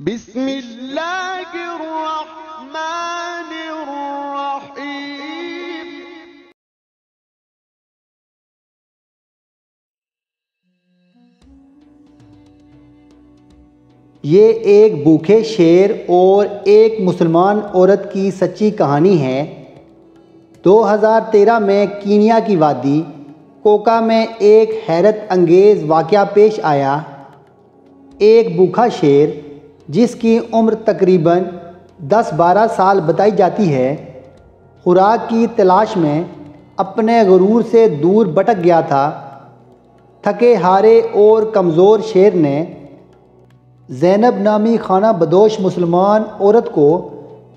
بسم اللہ الرحمن الرحیم۔ یہ ایک بھوکے شیر اور ایک مسلمان عورت کی سچی کہانی ہے۔ 2013 میں کینیا کی وادی کوکا میں ایک حیرت انگیز واقعہ پیش آیا۔ ایک بھوکا شیر جس کی عمر تقریباً 10-12 سال بتائی جاتی ہے، خوراک کی تلاش میں اپنے غرور سے دور بھٹک گیا تھا۔ تھکے ہارے اور کمزور شیر نے زینب نامی خانہ بدوش مسلمان عورت کو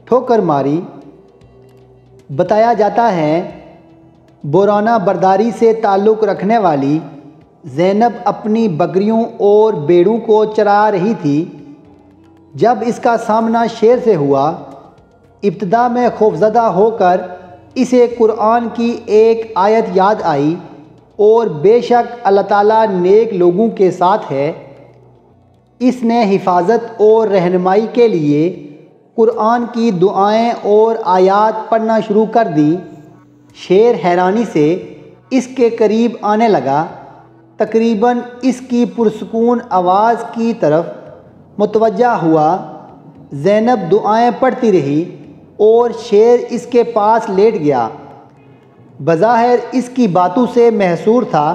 ٹھوکر ماری۔ بتایا جاتا ہے بورانہ برداری سے تعلق رکھنے والی زینب اپنی بکریوں اور بھیڑوں کو چرا رہی تھی۔ جب اس کا سامنا شیر سے ہوا، ابتدا میں خوفزدہ ہو کر اسے قرآن کی ایک آیت یاد آئی، اور بے شک اللہ تعالیٰ نیک لوگوں کے ساتھ ہے۔ اس نے حفاظت اور رہنمائی کے لیے قرآن کی دعائیں اور آیات پڑھنا شروع کر دی۔ شیر حیرانی سے اس کے قریب آنے لگا، تقریباً اس کی پرسکون آواز کی طرف متوجہ ہوا۔ زینب دعائیں پڑھتی رہی اور شیر اس کے پاس لیٹ گیا۔ بظاہر اس کی باتوں سے محصور تھا۔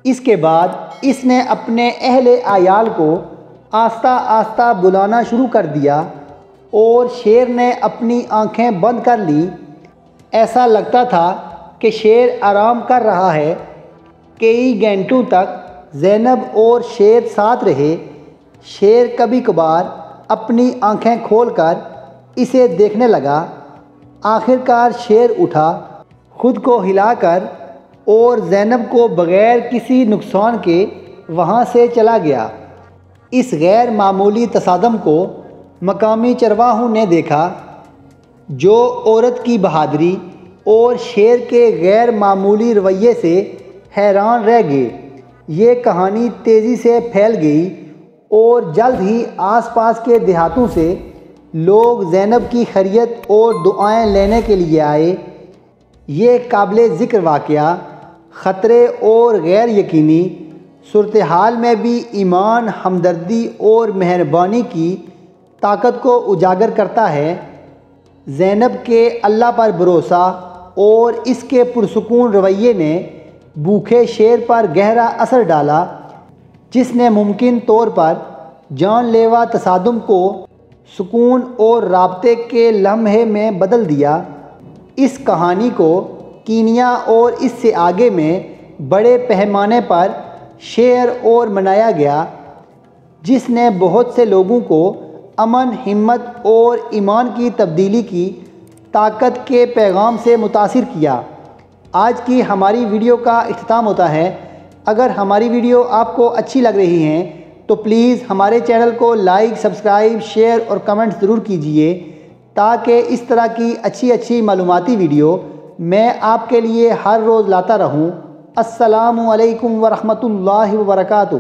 اس کے بعد اس نے اپنے اہل عیال کو آہستہ آہستہ بلانا شروع کر دیا، اور شیر نے اپنی آنکھیں بند کر لیں۔ ایسا لگتا تھا کہ شیر آرام کر رہا ہے۔ کئی گھنٹوں تک زینب اور شیر ساتھ رہے۔ شیر کبھی کبھار اپنی آنکھیں کھول کر اسے دیکھنے لگا۔ آخر کار شیر اٹھا، خود کو ہلا کر اور زینب کو بغیر کسی نقصان کے وہاں سے چلا گیا۔ اس غیر معمولی تصادم کو مقامی چرواہوں نے دیکھا، جو عورت کی بہادری اور شیر کے غیر معمولی رویے سے حیران رہ گئے۔ یہ کہانی تیزی سے پھیل گئی اور جلد ہی آس پاس کے دیہاتوں سے لوگ زینب کی خیریت اور دعائیں لینے کے لیے آئے۔ یہ قابل ذکر واقعہ خطرے اور غیر یقینی صورتحال میں بھی ایمان، ہمدردی اور مہربانی کی طاقت کو اجاگر کرتا ہے۔ زینب کے اللہ پر بھروسہ اور اس کے پرسکون رویے نے بھوکے شیر پر گہرا اثر ڈالا، جس نے ممکن طور پر جان لیوا تصادم کو سکون اور رابطے کے لمحے میں بدل دیا۔ اس کہانی کو کینیا اور اس سے آگے میں بڑے پیمانے پر شیئر اور منایا گیا، جس نے بہت سے لوگوں کو امن، ہمت اور ایمان کی تبدیلی کی طاقت کے پیغام سے متاثر کیا۔ آج کی ہماری ویڈیو کا اختتام ہوتا ہے۔ اگر ہماری ویڈیو آپ کو اچھی لگ رہی ہیں تو پلیز ہمارے چینل کو لائک، سبسکرائب، شیئر اور کمنٹ ضرور کیجیے، تاکہ اس طرح کی اچھی معلوماتی ویڈیو میں آپ کے لیے ہر روز لاتا رہوں۔ السلام علیکم ورحمۃ اللہ وبرکاتہ۔